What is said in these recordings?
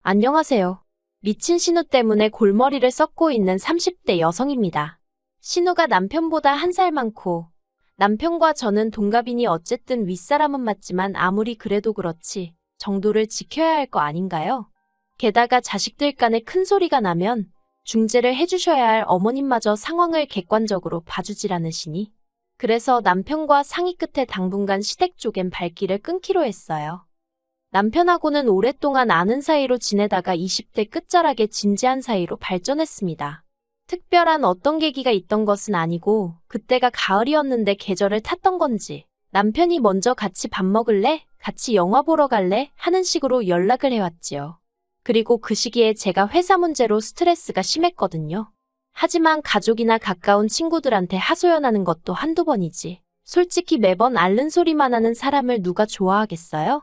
안녕하세요. 미친 신우 때문에 골머리를 썩고 있는 30대 여성입니다. 신우가 남편보다 한 살 많고 남편과 저는 동갑이니 어쨌든 윗사람은 맞지만 아무리 그래도 그렇지 정도를 지켜야 할 거 아닌가요? 게다가 자식들 간에 큰 소리가 나면 중재를 해주셔야 할 어머님마저 상황을 객관적으로 봐주질 않으시니 그래서 남편과 상의 끝에 당분간 시댁 쪽엔 발길을 끊기로 했어요. 남편하고는 오랫동안 아는 사이로 지내다가 20대 끝자락에 진지한 사이로 발전했습니다. 특별한 어떤 계기가 있던 것은 아니고 그때가 가을이었는데 계절을 탔던 건지 남편이 먼저 같이 밥 먹을래? 같이 영화 보러 갈래? 하는 식으로 연락을 해왔지요. 그리고 그 시기에 제가 회사 문제로 스트레스가 심했거든요. 하지만 가족이나 가까운 친구들한테 하소연하는 것도 한두 번이지. 솔직히 매번 앓는 소리만 하는 사람을 누가 좋아하겠어요?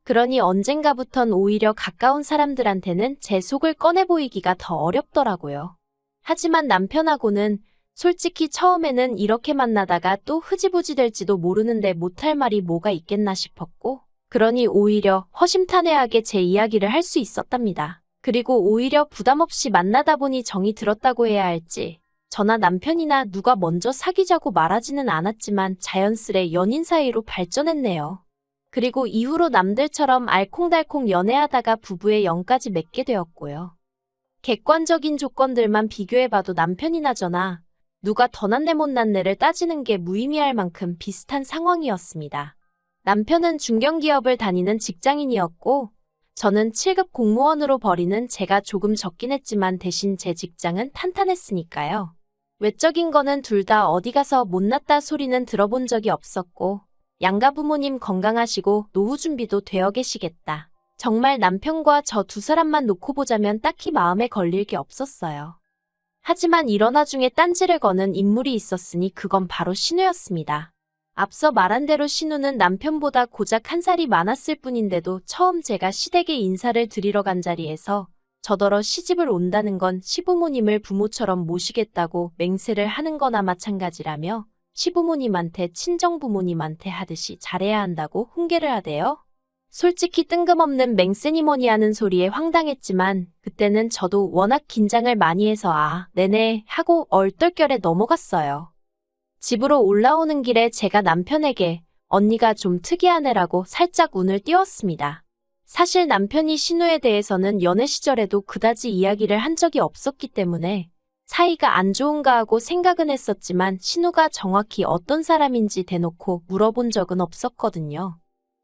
그러니 언젠가부턴 오히려 가까운 사람들한테는 제 속을 꺼내 보이기가 더 어렵더라고요. 하지만 남편하고는 솔직히 처음에는 이렇게 만나다가 또 흐지부지 될지도 모르는데 못할 말이 뭐가 있겠나 싶었고, 그러니 오히려 허심탄회하게 제 이야기를 할 수 있었답니다. 그리고 오히려 부담 없이 만나다 보니 정이 들었다고 해야 할지, 저나 남편이나 누가 먼저 사귀자고 말하지는 않았지만 자연스레 연인 사이로 발전했네요. 그리고 이후로 남들처럼 알콩달콩 연애하다가 부부의 영까지 맺게 되었고요. 객관적인 조건들만 비교해봐도 남편이나 저나 누가 더 낫네 못낫네를 따지는 게 무의미할 만큼 비슷한 상황이었습니다. 남편은 중견기업을 다니는 직장인이었고 저는 7급 공무원으로 벌이는 제가 조금 적긴 했지만 대신 제 직장은 탄탄했으니까요. 외적인 거는 둘 다 어디 가서 못났다 소리는 들어본 적이 없었고 양가 부모님 건강하시고 노후 준비도 되어 계시겠다. 정말 남편과 저 두 사람만 놓고 보자면 딱히 마음에 걸릴 게 없었어요. 하지만 이런 와중에 딴지를 거는 인물이 있었으니 그건 바로 신우였습니다. 앞서 말한 대로 신우는 남편보다 고작 한 살이 많았을 뿐인데도 처음 제가 시댁에 인사를 드리러 간 자리에서 저더러 시집을 온다는 건 시부모님을 부모처럼 모시겠다고 맹세를 하는 거나 마찬가지라며 시부모님한테 친정부모님한테 하듯이 잘해야 한다고 훈계를 하대요. 솔직히 뜬금없는 맹세니 뭐니 하는 소리에 황당했지만 그때는 저도 워낙 긴장을 많이 해서 네네 하고 얼떨결에 넘어갔어요. 집으로 올라오는 길에 제가 남편에게 언니가 좀 특이한 애라고 살짝 운을 띄웠습니다. 사실 남편이 신우에 대해서는 연애 시절에도 그다지 이야기를 한 적이 없었기 때문에 사이가 안 좋은가 하고 생각은 했었지만 신우가 정확히 어떤 사람인지 대놓고 물어본 적은 없었거든요.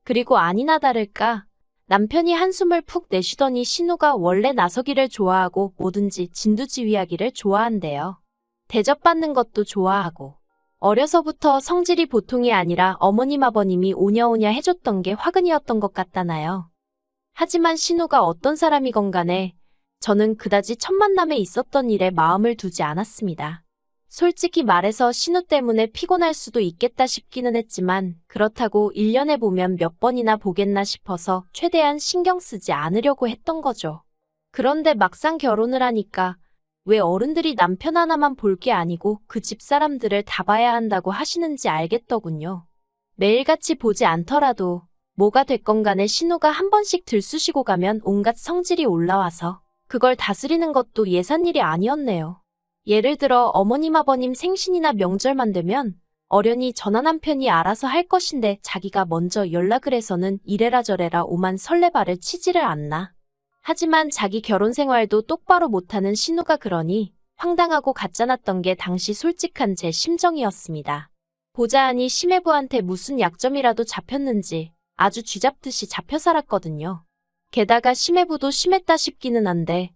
그리고 아니나 다를까 남편이 한숨을 푹 내쉬더니 신우가 원래 나서기를 좋아하고 뭐든지 진두지휘하기를 좋아한대요. 대접받는 것도 좋아하고 어려서부터 성질이 보통이 아니라 어머님 아버님이 오냐오냐 해줬던 게 화근이었던 것 같다나요. 하지만 신우가 어떤 사람이건 간에 저는 그다지 첫 만남에 있었던 일에 마음을 두지 않았습니다. 솔직히 말해서 신우 때문에 피곤할 수도 있겠다 싶기는 했지만 그렇다고 1년에 보면 몇 번이나 보겠나 싶어서 최대한 신경 쓰지 않으려고 했던 거죠. 그런데 막상 결혼을 하니까 왜 어른들이 남편 하나만 볼 게 아니고 그 집 사람들을 다 봐야 한다고 하시는지 알겠더군요. 매일같이 보지 않더라도 뭐가 됐건 간에 신우가 한 번씩 들쑤시고 가면 온갖 성질이 올라와서 그걸 다스리는 것도 예산일이 아니었네요. 예를 들어 어머님 아버님 생신이나 명절만 되면 어련히 전화 남편이 알아서 할 것인데 자기가 먼저 연락을 해서는 이래라 저래라 오만 설레발을 치지를 않나. 하지만 자기 결혼 생활도 똑바로 못하는 신우가 그러니 황당하고 가짜났던 게 당시 솔직한 제 심정이었습니다. 보자하니 시매부한테 무슨 약점이라도 잡혔는지 아주 쥐잡듯이 잡혀 살았거든요. 게다가 시매부도 심했다 싶기는 한데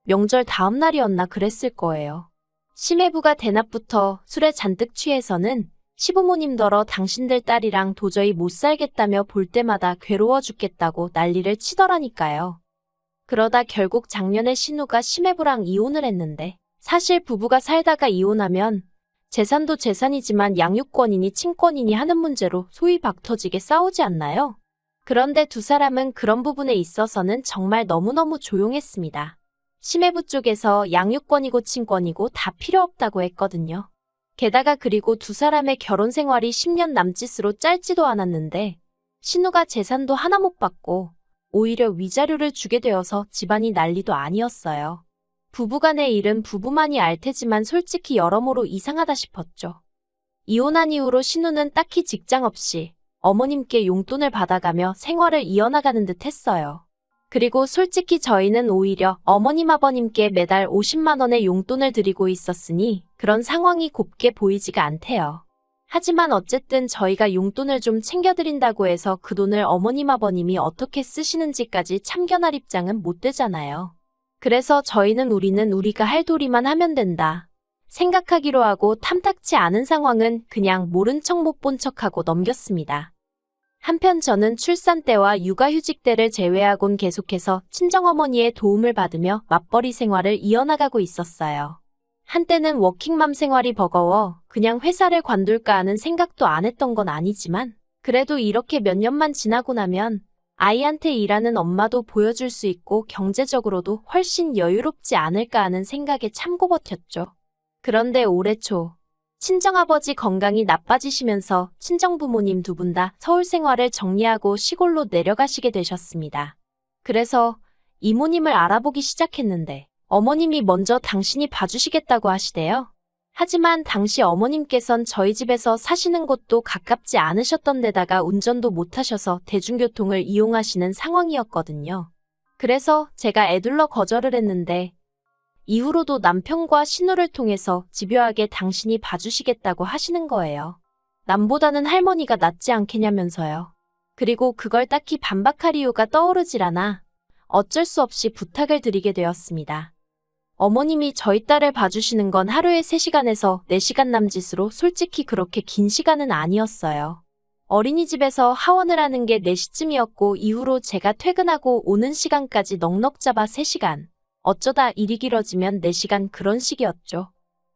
명절 다음 날이었나 그랬을 거예요. 시매부가 대낮부터 술에 잔뜩 취해서는 시부모님더러 당신들 딸이랑 도저히 못 살겠다며 볼 때마다 괴로워 죽겠다고 난리를 치더라니까요. 그러다 결국 작년에 신우가 시매부랑 이혼을 했는데 사실 부부가 살다가 이혼하면 재산도 재산이지만 양육권이니 친권이니 하는 문제로 소위 박터지게 싸우지 않나요? 그런데 두 사람은 그런 부분에 있어서는 정말 너무너무 조용했습니다. 시매부 쪽에서 양육권이고 친권이고 다 필요 없다고 했거든요. 게다가 그리고 두 사람의 결혼 생활이 10년 남짓으로 짧지도 않았는데 신우가 재산도 하나 못 받고 오히려 위자료를 주게 되어서 집안이 난리도 아니었어요. 부부간의 일은 부부만이 알 테지만 솔직히 여러모로 이상하다 싶었죠. 이혼한 이후로 신우는 딱히 직장 없이 어머님께 용돈을 받아가며 생활을 이어나가는 듯 했어요. 그리고 솔직히 저희는 오히려 어머님 아버님께 매달 50만 원의 용돈을 드리고 있었으니 그런 상황이 곱게 보이지가 않대요. 하지만 어쨌든 저희가 용돈을 좀 챙겨드린다고 해서 그 돈을 어머님 아버님이 어떻게 쓰시는지까지 참견할 입장은 못 되잖아요. 그래서 저희는 우리는 우리가 할 도리만 하면 된다 생각하기로 하고 탐탁치 않은 상황은 그냥 모른 척 못 본 척하고 넘겼습니다. 한편 저는 출산 때와 육아휴직 때를 제외하곤 계속해서 친정어머니의 도움을 받으며 맞벌이 생활을 이어나가고 있었어요. 한때는 워킹맘 생활이 버거워 그냥 회사를 관둘까 하는 생각도 안 했던 건 아니지만 그래도 이렇게 몇 년만 지나고 나면 아이한테 일하는 엄마도 보여줄 수 있고 경제적으로도 훨씬 여유롭지 않을까 하는 생각에 참고 버텼죠. 그런데 올해 초 친정아버지 건강이 나빠지시면서 친정부모님 두 분 다 서울 생활을 정리하고 시골로 내려가시게 되셨습니다. 그래서 이모님을 알아보기 시작했는데 어머님이 먼저 당신이 봐주시겠다고 하시대요. 하지만 당시 어머님께선 저희 집에서 사시는 곳도 가깝지 않으셨던 데다가 운전도 못하셔서 대중교통을 이용하시는 상황이었거든요. 그래서 제가 애둘러 거절을 했는데 이후로도 남편과 신우를 통해서 집요하게 당신이 봐주시겠다고 하시는 거예요. 남보다는 할머니가 낫지 않겠냐면서요. 그리고 그걸 딱히 반박할 이유가 떠오르질 않아 어쩔 수 없이 부탁을 드리게 되었습니다. 어머님이 저희 딸을 봐주시는 건 하루에 3시간에서 4시간 남짓으로 솔직히 그렇게 긴 시간은 아니었어요. 어린이집에서 하원을 하는 게 4시쯤이었고 이후로 제가 퇴근하고 오는 시간까지 넉넉 잡아 3시간. 어쩌다 일이 길어지면 4시간 그런 식이었죠.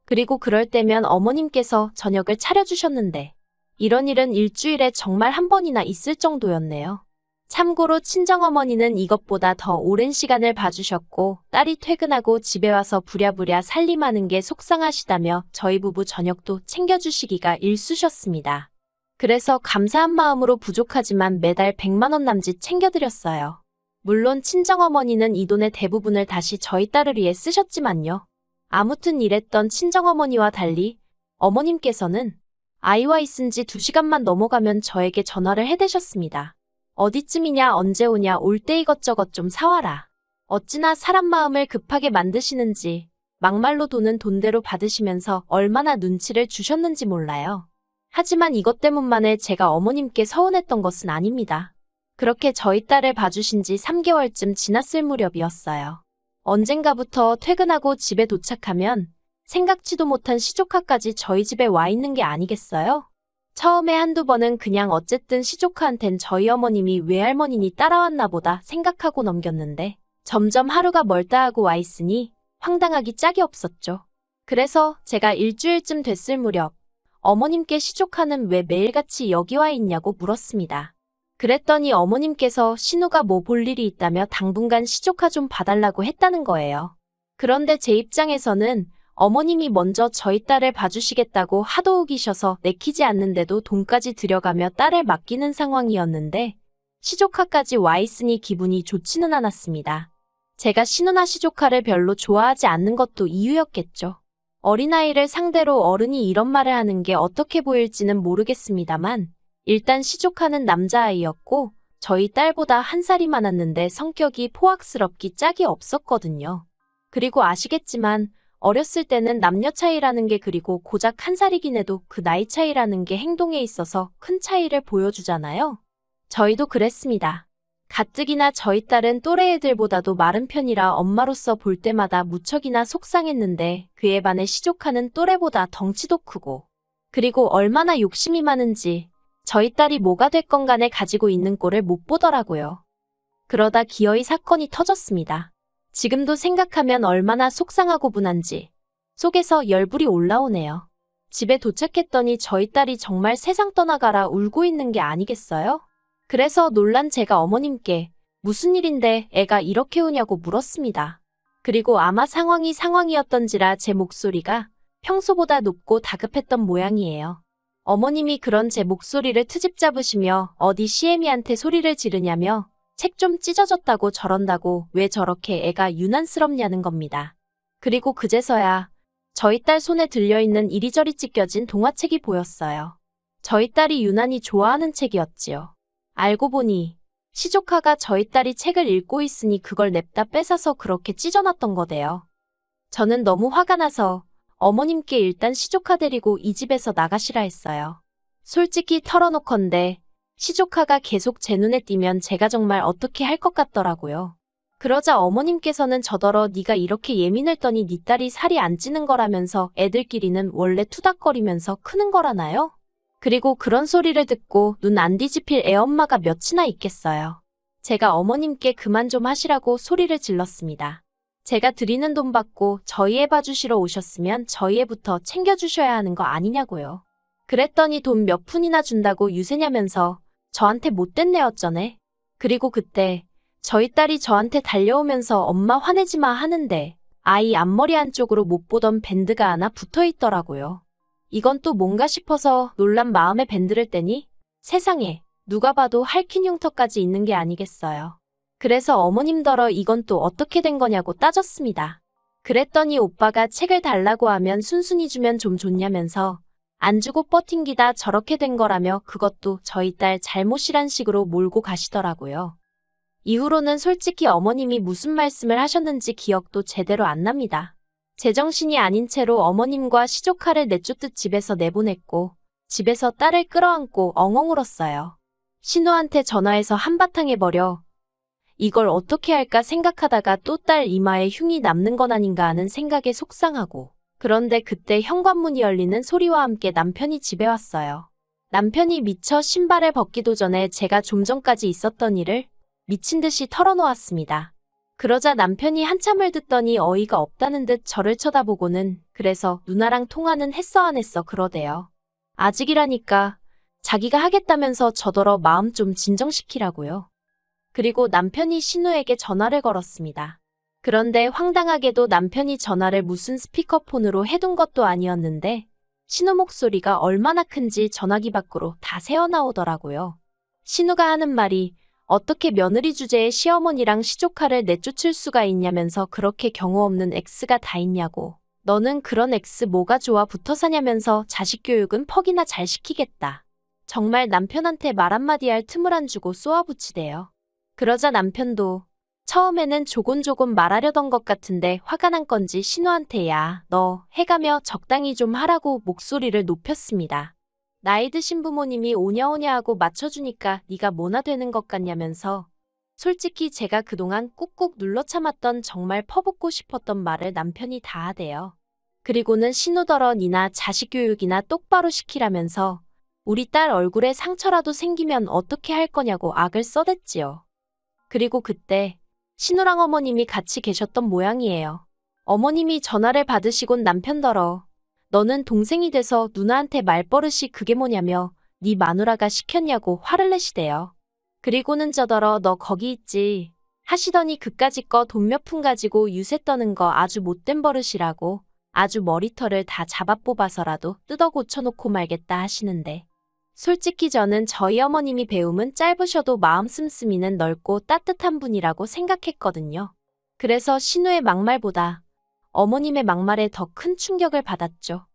그리고 그럴 때면 어머님께서 저녁을 차려주셨는데 이런 일은 일주일에 정말 한 번이나 있을 정도였네요. 참고로 친정어머니는 이것보다 더 오랜 시간을 봐주셨고 딸이 퇴근하고 집에 와서 부랴부랴 살림하는 게 속상하시다며 저희 부부 저녁도 챙겨주시기가 일쑤셨습니다. 그래서 감사한 마음으로 부족하지만 매달 100만 원 남짓 챙겨드렸어요. 물론 친정어머니는 이 돈의 대부분을 다시 저희 딸을 위해 쓰셨지만요. 아무튼 이랬던 친정어머니와 달리 어머님께서는 아이와 있은 지 2시간만 넘어가면 저에게 전화를 해대셨습니다. 어디쯤이냐 언제 오냐 올 때 이것저것 좀 사와라. 어찌나 사람 마음을 급하게 만드시는지 막말로 돈은 돈대로 받으시면서 얼마나 눈치를 주셨는지 몰라요. 하지만 이것 때문만에 제가 어머님께 서운했던 것은 아닙니다. 그렇게 저희 딸을 봐주신 지 3개월쯤 지났을 무렵이었어요. 언젠가부터 퇴근하고 집에 도착하면 생각지도 못한 시조카까지 저희 집에 와 있는 게 아니겠어요? 처음에 한두 번은 그냥 어쨌든 시조카한텐 저희 어머님이 외할머니니 따라왔나 보다 생각하고 넘겼는데 점점 하루가 멀다 하고 와 있으니 황당하기 짝이 없었죠. 그래서 제가 일주일쯤 됐을 무렵 어머님께 시조카는 왜 매일같이 여기 와 있냐고 물었습니다. 그랬더니 어머님께서 신우가 뭐 볼 일이 있다며 당분간 시조카 좀 봐달라고 했다는 거예요. 그런데 제 입장에서는 어머님이 먼저 저희 딸을 봐주시겠다고 하도 우기셔서 내키지 않는데도 돈까지 들여가며 딸을 맡기는 상황이었는데 시조카까지 와 있으니 기분이 좋지는 않았습니다. 제가 신우나 시조카를 별로 좋아하지 않는 것도 이유였겠죠. 어린아이를 상대로 어른이 이런 말을 하는 게 어떻게 보일지는 모르겠습니다만 일단 시조카는 남자아이였고 저희 딸보다 1살이 많았는데 성격이 포악스럽기 짝이 없었거든요. 그리고 아시겠지만 어렸을 때는 남녀 차이라는 게 그리고 고작 1살이긴 해도 그 나이 차이라는 게 행동에 있어서 큰 차이를 보여주잖아요. 저희도 그랬습니다. 가뜩이나 저희 딸은 또래 애들보다도 마른 편이라 엄마로서 볼 때마다 무척이나 속상했는데 그에 반해 시조카는 또래보다 덩치도 크고 그리고 얼마나 욕심이 많은지 저희 딸이 뭐가 됐건 간에 가지고 있는 꼴을 못 보더라고요. 그러다 기어이 사건이 터졌습니다. 지금도 생각하면 얼마나 속상하고 분한지 속에서 열불이 올라오네요. 집에 도착했더니 저희 딸이 정말 세상 떠나가라 울고 있는 게 아니겠어요? 그래서 놀란 제가 어머님께 무슨 일인데 애가 이렇게 우냐고 물었습니다. 그리고 아마 상황이었던지라 제 목소리가 평소보다 높고 다급했던 모양이에요. 어머님이 그런 제 목소리를 트집 잡으시며 어디 시애미한테 소리를 지르냐며 책 좀 찢어졌다고 저런다고 왜 저렇게 애가 유난스럽냐는 겁니다. 그리고 그제서야 저희 딸 손에 들려있는 이리저리 찢겨진 동화책이 보였어요. 저희 딸이 유난히 좋아하는 책이었지요. 알고 보니 시조카가 저희 딸이 책을 읽고 있으니 그걸 냅다 뺏어서 그렇게 찢어놨던 거대요. 저는 너무 화가 나서 어머님께 일단 시조카 데리고 이 집에서 나가시라 했어요. 솔직히 털어놓건대 시조카가 계속 제 눈에 띄면 제가 정말 어떻게 할 것 같더라고요. 그러자 어머님께서는 저더러 네가 이렇게 예민을 떠니 네 딸이 살이 안 찌는 거라면서 애들끼리는 원래 투닥거리면서 크는 거라나요? 그리고 그런 소리를 듣고 눈 안 뒤집힐 애엄마가 몇이나 있겠어요. 제가 어머님께 그만 좀 하시라고 소리를 질렀습니다. 제가 드리는 돈 받고 저희 애 봐주시러 오셨으면 저희 애부터 챙겨주셔야 하는 거 아니냐고요. 그랬더니 돈 몇 푼이나 준다고 유세냐면서 저한테 못된 내 어쩌네. 그리고 그때 저희 딸이 저한테 달려오면서 엄마 화내지 마 하는데 아이 앞머리 안쪽으로 못 보던 밴드가 하나 붙어 있더라고요. 이건 또 뭔가 싶어서 놀란 마음에 밴드를 떼니 세상에 누가 봐도 할킨 흉터까지 있는 게 아니겠어요. 그래서 어머님더러 이건 또 어떻게 된 거냐고 따졌습니다. 그랬더니 오빠가 책을 달라고 하면 순순히 주면 좀 좋냐면서 안 주고 뻗팅기다 저렇게 된 거라며 그것도 저희 딸 잘못이란 식으로 몰고 가시더라고요. 이후로는 솔직히 어머님이 무슨 말씀을 하셨는지 기억도 제대로 안 납니다. 제정신이 아닌 채로 어머님과 시조카를 내쫓듯 집에서 내보냈고 집에서 딸을 끌어안고 엉엉 울었어요. 신우한테 전화해서 한바탕 해버려 이걸 어떻게 할까 생각하다가 또 딸 이마에 흉이 남는 건 아닌가 하는 생각에 속상하고 그런데 그때 현관문이 열리는 소리와 함께 남편이 집에 왔어요. 남편이 미처 신발을 벗기도 전에 제가 좀 전까지 있었던 일을 미친 듯이 털어놓았습니다. 그러자 남편이 한참을 듣더니 어이가 없다는 듯 저를 쳐다보고는 그래서 누나랑 통화는 했어 안 했어 그러대요. 아직이라니까 자기가 하겠다면서 저더러 마음 좀 진정시키라고요. 그리고 남편이 신우에게 전화를 걸었습니다. 그런데 황당하게도 남편이 전화를 무슨 스피커폰으로 해둔 것도 아니었는데 신우 목소리가 얼마나 큰지 전화기 밖으로 다 새어나오더라고요. 신우가 하는 말이 어떻게 며느리 주제에 시어머니랑 시조카를 내쫓을 수가 있냐면서 그렇게 경우 없는 X가 다 있냐고. 너는 그런 X 뭐가 좋아 붙어 사냐면서 자식 교육은 퍽이나 잘 시키겠다. 정말 남편한테 말 한마디 할 틈을 안 주고 쏘아붙이대요. 그러자 남편도 처음에는 조곤조곤 말하려던 것 같은데 화가 난 건지 신우한테 야, 너 해가며 적당히 좀 하라고 목소리를 높였습니다. 나이 드신 부모님이 오냐오냐 하고 맞춰주니까 네가 뭐나 되는 것 같냐면서 솔직히 제가 그동안 꾹꾹 눌러 참았던 정말 퍼붓고 싶었던 말을 남편이 다 하대요. 그리고는 신우더러 니나 자식 교육이나 똑바로 시키라면서 우리 딸 얼굴에 상처라도 생기면 어떻게 할 거냐고 악을 써댔지요. 그리고 그때 신우랑 어머님이 같이 계셨던 모양이에요. 어머님이 전화를 받으시곤 남편더러 너는 동생이 돼서 누나한테 말버릇이 그게 뭐냐며 네 마누라가 시켰냐고 화를 내시대요. 그리고는 저더러 너 거기 있지 하시더니 그까짓 거 돈 몇 푼 가지고 유세 떠는 거 아주 못된 버릇이라고 아주 머리털을 다 잡아 뽑아서라도 뜯어 고쳐놓고 말겠다 하시는데 솔직히 저는 저희 어머님이 배움은 짧으셔도 마음 씀씀이는 넓고 따뜻한 분이라고 생각했거든요. 그래서 신우의 막말보다 어머님의 막말에 더 큰 충격을 받았죠.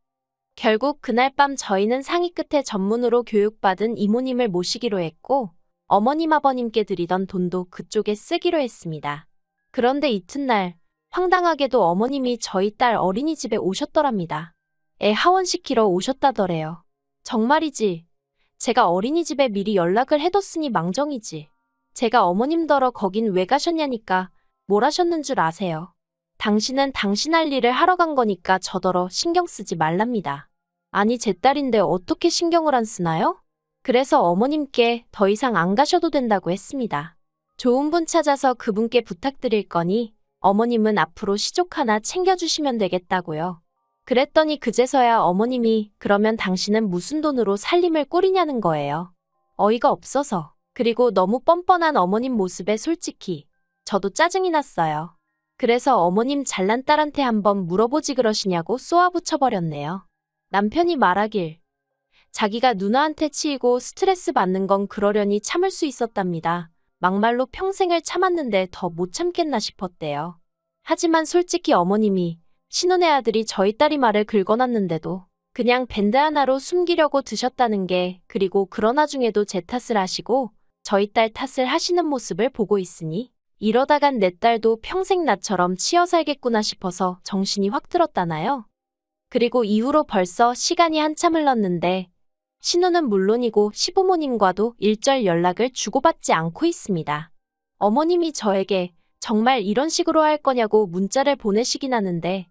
결국 그날 밤 저희는 상의 끝에 전문으로 교육받은 이모님을 모시기로 했고 어머님 아버님께 드리던 돈도 그쪽에 쓰기로 했습니다. 그런데 이튿날 황당하게도 어머님이 저희 딸 어린이집에 오셨더랍니다. 애 하원시키러 오셨다더래요. 정말이지. 제가 어린이집에 미리 연락을 해뒀으니 망정이지. 제가 어머님더러 거긴 왜 가셨냐니까 뭘 하셨는 줄 아세요. 당신은 당신 할 일을 하러 간 거니까 저더러 신경 쓰지 말랍니다. 아니 제 딸인데 어떻게 신경을 안 쓰나요? 그래서 어머님께 더 이상 안 가셔도 된다고 했습니다. 좋은 분 찾아서 그분께 부탁드릴 거니 어머님은 앞으로 시족 하나 챙겨주시면 되겠다고요. 그랬더니 그제서야 어머님이 그러면 당신은 무슨 돈으로 살림을 꾸리냐는 거예요. 어이가 없어서. 그리고 너무 뻔뻔한 어머님 모습에 솔직히 저도 짜증이 났어요. 그래서 어머님 잘난 딸한테 한번 물어보지 그러시냐고 쏘아붙여버렸네요. 남편이 말하길 자기가 누나한테 치이고 스트레스 받는 건 그러려니 참을 수 있었답니다. 막말로 평생을 참았는데 더 못 참겠나 싶었대요. 하지만 솔직히 어머님이 신혼의 아들이 저희 딸이 말을 긁어놨는데도 그냥 밴드 하나로 숨기려고 드셨다는 게, 그리고 그런 와중에도 제 탓을 하시고 저희 딸 탓을 하시는 모습을 보고 있으니 이러다간 내 딸도 평생 나처럼 치여 살겠구나 싶어서 정신이 확 들었다나요. 그리고 이후로 벌써 시간이 한참 흘렀는데 신우는 물론이고 시부모님과도 일절 연락을 주고받지 않고 있습니다. 어머님이 저에게 정말 이런 식으로 할 거냐고 문자를 보내시긴 하는데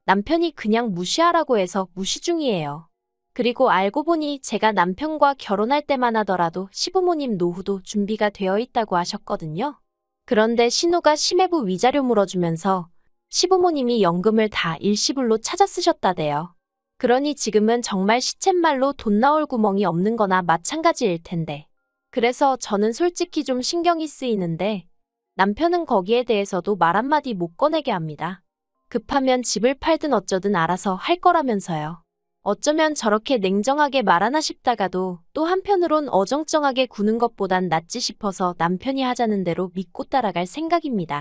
남편이 그냥 무시하라고 해서 무시 중이에요. 그리고 알고 보니 제가 남편과 결혼할 때만 하더라도 시부모님 노후도 준비가 되어 있다고 하셨거든요. 그런데 신우가 시매부 위자료 물어주면서 시부모님이 연금을 다 일시불로 찾아 쓰셨다대요. 그러니 지금은 정말 시쳇말로 돈 나올 구멍이 없는 거나 마찬가지일 텐데. 그래서 저는 솔직히 좀 신경이 쓰이는데 남편은 거기에 대해서도 말 한마디 못 꺼내게 합니다. 급하면 집을 팔든 어쩌든 알아서 할 거라면서요. 어쩌면 저렇게 냉정하게 말하나 싶다가도 또 한편으론 어정쩡하게 구는 것보단 낫지 싶어서 남편이 하자는 대로 믿고 따라갈 생각입니다.